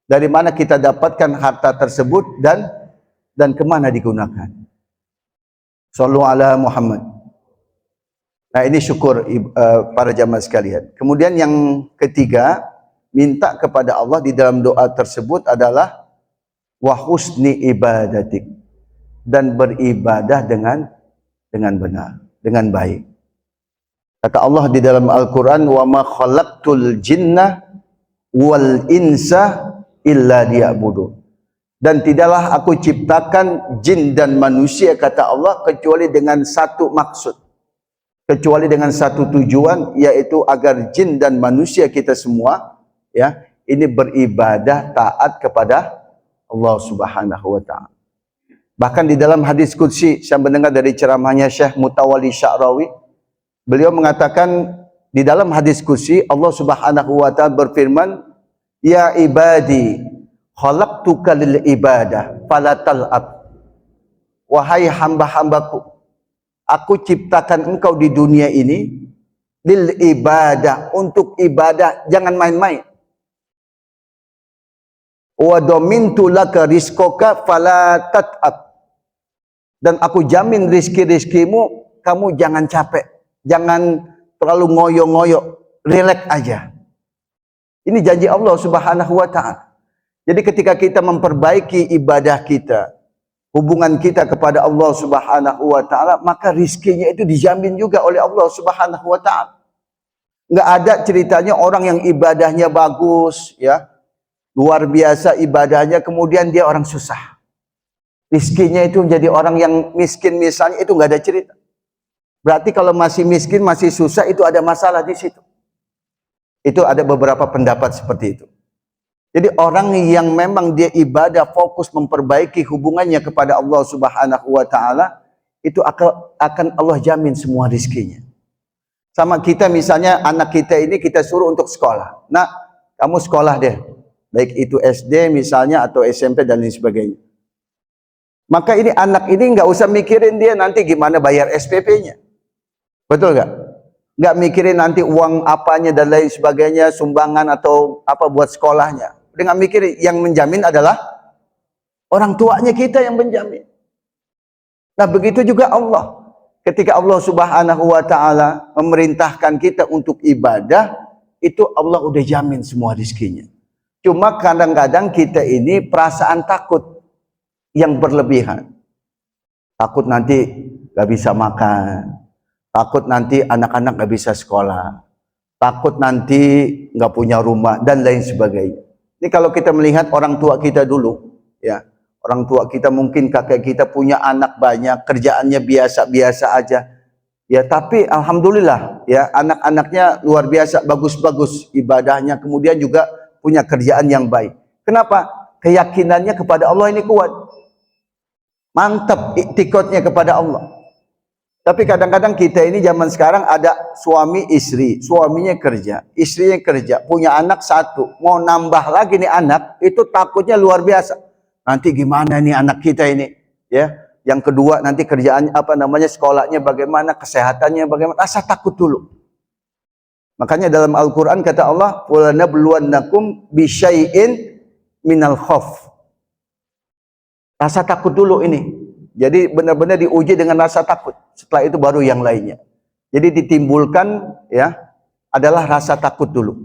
Dari mana kita dapatkan harta tersebut dan kemana digunakan? Shallu ala Muhammad. Nah, ini syukur para jamaah sekalian. Kemudian yang ketiga, minta kepada Allah di dalam doa tersebut adalah wa husni ibadatik, dan beribadah dengan benar, dengan baik. Kata Allah di dalam Al-Qur'an, wa ma khalaqtul jinna wal insa illa liya'budun. Dan tidaklah aku ciptakan jin dan manusia, kata Allah, kecuali dengan satu maksud, kecuali dengan satu tujuan, yaitu agar jin dan manusia kita semua, ya, ini beribadah taat kepada Allah Subhanahu wa taala. Bahkan di dalam hadis qudsi, saya mendengar dari ceramahnya Syekh Mutawalli Sya'rawi, beliau mengatakan di dalam hadis qudsi Allah Subhanahu wa taala berfirman, ya ibadi khalaqtuka lil ibadah fala tal'ab. Wahai hamba-hambaku, aku ciptakan engkau di dunia ini lil ibadah, untuk ibadah, jangan main-main. Wa dhamintu laka rizqaka fala tat'ab. Dan aku jamin rizki-rizkimu, kamu jangan capek, jangan terlalu ngoyo-ngoyo, relax aja. Ini janji Allah Subhanahu wa taala. Jadi ketika kita memperbaiki ibadah kita, hubungan kita kepada Allah Subhanahu wa taala, maka rizkinya itu dijamin juga oleh Allah Subhanahu wa taala. Enggak ada ceritanya orang yang ibadahnya bagus, ya, luar biasa ibadahnya, kemudian dia orang susah. Rizkinya itu menjadi orang yang miskin misalnya, itu enggak ada cerita. Berarti kalau masih miskin, masih susah, itu ada masalah di situ. Itu ada beberapa pendapat seperti itu. Jadi orang yang memang dia ibadah fokus memperbaiki hubungannya kepada Allah Subhanahu wa taala, itu akan Allah jamin semua rizkinya. Sama kita misalnya, anak kita ini kita suruh untuk sekolah. Nah, kamu sekolah deh. Baik itu SD misalnya atau SMP dan lain sebagainya. Maka ini anak ini nggak usah mikirin dia nanti gimana bayar SPP-nya. Betul nggak? Nggak mikirin nanti uang apanya dan lain sebagainya, sumbangan atau apa buat sekolahnya. Dengan mikirin, yang menjamin adalah orang tuanya kita yang menjamin. Nah, begitu juga Allah. Ketika Allah Subhanahu wa taala memerintahkan kita untuk ibadah, itu Allah udah jamin semua rizkinya. Cuma kadang-kadang kita ini perasaan takut yang berlebihan. Takut nanti gak bisa makan, takut nanti anak-anak gak bisa sekolah, takut nanti gak punya rumah dan lain sebagainya. Ini kalau kita melihat orang tua kita dulu, ya, orang tua kita mungkin kakek kita punya anak banyak, kerjaannya biasa-biasa aja, ya, tapi alhamdulillah, ya, anak-anaknya luar biasa, bagus-bagus ibadahnya, kemudian juga punya kerjaan yang baik. Kenapa? Keyakinannya kepada Allah ini kuat, mantap iktikadnya kepada Allah. Tapi kadang-kadang kita ini zaman sekarang ada suami istri, suaminya kerja, istrinya kerja, punya anak satu, mau nambah lagi nih anak, itu takutnya luar biasa. Nanti gimana nih anak kita ini, ya? Yang kedua nanti kerjaan apa namanya, sekolahnya bagaimana, kesehatannya bagaimana, rasa takut dulu. Makanya dalam Al-Qur'an kata Allah, "Wa lanabluwannakum bisyai'in minal khauf." Rasa takut dulu ini. Jadi benar-benar diuji dengan rasa takut. Setelah itu baru yang lainnya. Jadi ditimbulkan, ya, adalah rasa takut dulu.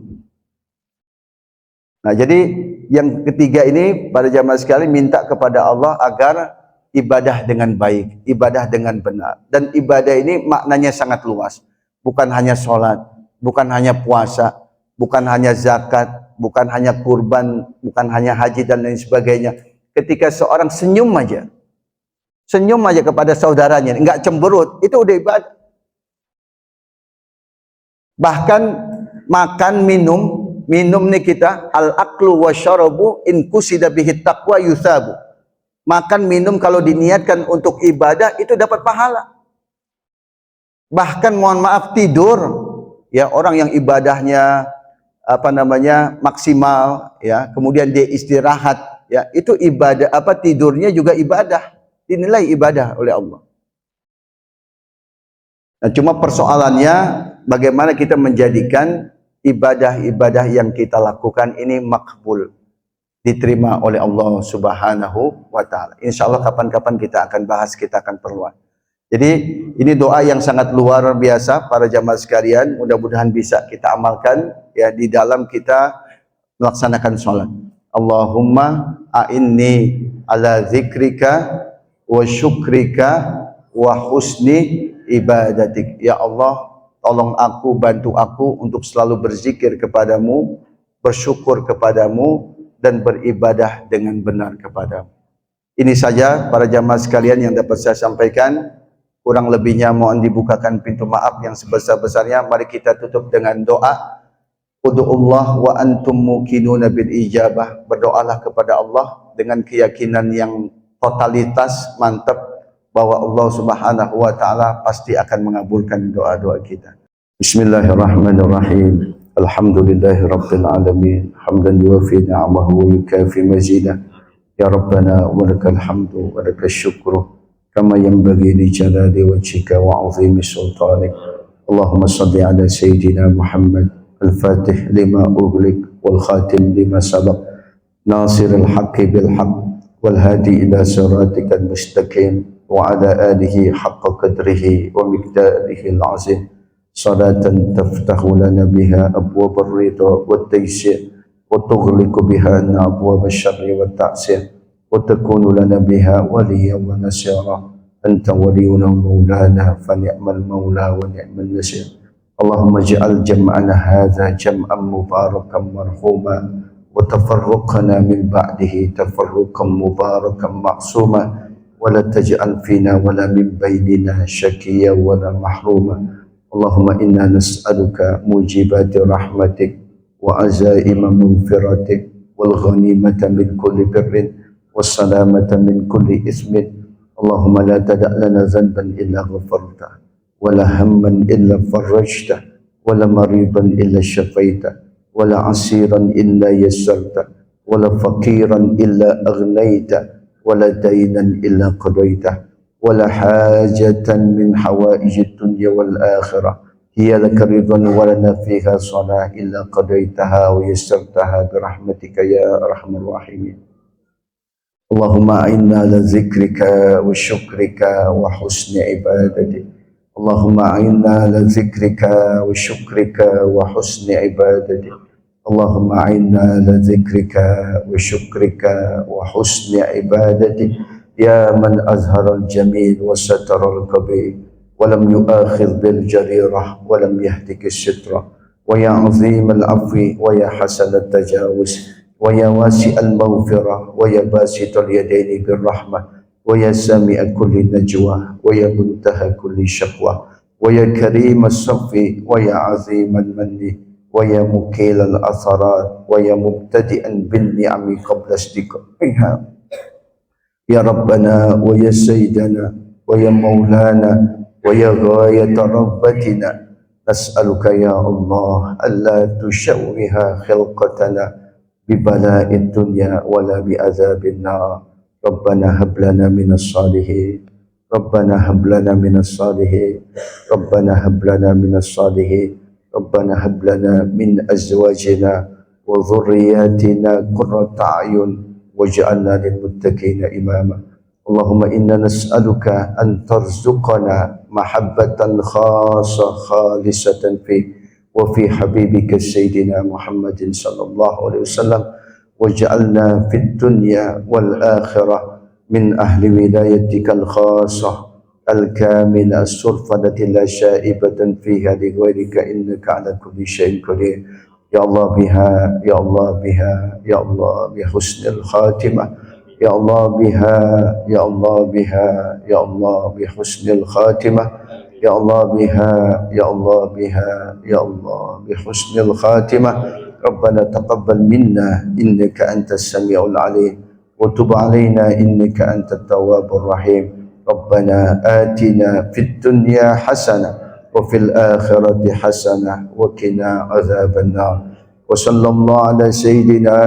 Nah, jadi yang ketiga ini pada jamaah sekalian, minta kepada Allah agar ibadah dengan baik, ibadah dengan benar. Dan ibadah ini maknanya sangat luas. Bukan hanya sholat, bukan hanya puasa, bukan hanya zakat, bukan hanya kurban, bukan hanya haji dan lain sebagainya. Ketika seorang senyum aja kepada saudaranya, enggak cemberut, itu udah ibadah. Bahkan makan, minum nih kita, al-aklu wa syarabu in kusida bihi taqwa yuthabu. Makan, minum kalau diniatkan untuk ibadah itu dapat pahala. Bahkan mohon maaf tidur, ya orang yang ibadahnya maksimal, ya kemudian dia istirahat, ya itu ibadah, tidurnya juga ibadah, dinilai ibadah oleh Allah. Nah, cuma persoalannya bagaimana kita menjadikan ibadah-ibadah yang kita lakukan ini makbul, diterima oleh Allah Subhanahu wa taala. Insyaallah kapan-kapan kita akan bahas, kita akan perluas. Jadi ini doa yang sangat luar biasa para jamaah sekalian, mudah-mudahan bisa kita amalkan ya di dalam kita melaksanakan sholat. Allahumma a'inni ala zikrika wa syukrika wa husni ibadatik. Ya Allah, tolong aku, bantu aku untuk selalu berzikir kepadamu, bersyukur kepadamu, dan beribadah dengan benar kepadamu. Ini saja para jamaah sekalian yang dapat saya sampaikan. Kurang lebihnya mohon dibukakan pintu maaf yang sebesar-besarnya. Mari kita tutup dengan doa. Ud'ullah wa antum muqinuna bil ijabah. Berdoalah kepada Allah dengan keyakinan yang totalitas, mantap, bahwa Allah Subhanahu wa taala pasti akan mengabulkan doa-doa kita. Bismillahirrahmanirrahim. Alhamdulillahirabbil alamin. Hamdan yuwafi ni'amahu wa yukafi mazidah. Ya Rabbana wa lakal hamdu wa lakal syukru kama yanbaghi li jalali wajhika wa 'azimi sultanik. Allahumma shalli ala sayyidina Muhammad al-Fatih lima ughliq wal khatim lima sabaq nasiril haqqi bil haqq wal hadi ila siratikal mustaqim wa ala alihi haqqa qadrihi wa miqdarihi al-'azim. Salatan taftahu lana biha abwab ar-ridha wat taysir wa tughliqu biha abwab asy-syarri wat ta'sir wa takunu lana biha waliyan wa nasira. Anta waliyuna maulana fa ni'mal maula wa ni'mal nasir. Allahumma ij'al jam'ana hadza jam'an mubarakan marhuma wa tafarruqana min ba'dihi tafarruqan mubarakan ma'suma wa la taj'al fina wa la min bainina syaqiyyan wa la mahruma. Allahumma inna nas'aluka mujibati rahmatik wa azaima maghfiratik wal ghanimata min kulli birrin was salamata min kulli ismin. Allahumma la tada' lana dhanban illa ghafarta wa la hamman illa farajta wa la maridan illa syafaita wa la asiran illa yassarta wa la faqiran illa aghnayta wa la daynan illa qadaita wa la hajatan min hawaijid dunya wal akhirah hiya laka ridwan wa lana fiha salah illa qadaitaha wa yassartaha bi rahmatika ya arhamar rahimin. Allahumma a'inna ala zikrika wa syukrika wa husni ibadatik. Allahumma a'inna ala zikrika wa syukrika wa husni ibadatik. Allahumma a'inna ala zikrika wa syukrika wa husni ibadatik. Ya man azhara al-jamil wa satara al-qabih wa lam yu'akhidh bil jarirah wa lam yahdik as-sitra wa ya azim al-afwi wa ya hasan al-tajawuz wa ya wasi' al-maghfirah wa ya basit al-yadaini bir-rahmah wa ya sami'a kulli najwa wa ya muntaha kulli syaqwa wa ya karim as-safi wa ya azim al-manni wa ya mukil al-atharat wa ya mubtadi'an bin ni'ami qabla istiqamiha. Ya Rabbana wa ya Sayyidana wa ya Maulana wa ya ghayata rabbatina nas'aluka ya Allah alla tushawwiha khilqatana bibala'id dunya wala bi'adzabin nar. Rabbana hab lana minas salihin. Rabbana hab lana minas salihin. Rabbana hab lana minas salihin. Rabbana hab lana min azwajina wa dhurriyyatina qurrata a'yun waj'alna lil muttaqina imama. Allahumma inna nas'aluka an tarzuqana mahabbatan khassa khalisatan fi wa fi habibika sayyidina Muhammadin sallallahu alaihi wasallam waj'alna fid dunya wal akhirah min ahli wilayatika al khassah al kamila as-surfadati la syaibatan fiha li ghairika innaka ala kulli syai'in qadir. Ya Allah biha, ya Allah biha, ya Allah bi husnil khatimah, ya Allah biha, ya Allah biha, ya Allah bi husnil khatimah, ya Allah biha, ya Allah biha, ya Allah bi husnil khatimah. Rabbana taqabbal minna innaka antas samiul alim وتب علينا إنك أنت التواب الرحيم. ربنا آتنا في الدنيا حسنة وفي الآخرة حسنة وقنا عذاب النار. وصلى الله على سيدنا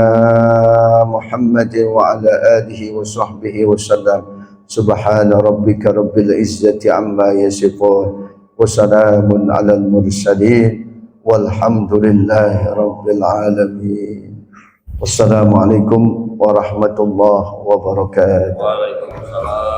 محمد وعلى آله وصحبه وسلم. سبحان ربك رب العزة عما يصفون وسلام على المرسلين والحمد لله رب العالمين. Wassalamualaikum warahmatullahi wabarakatuh. Waalaikumsalam.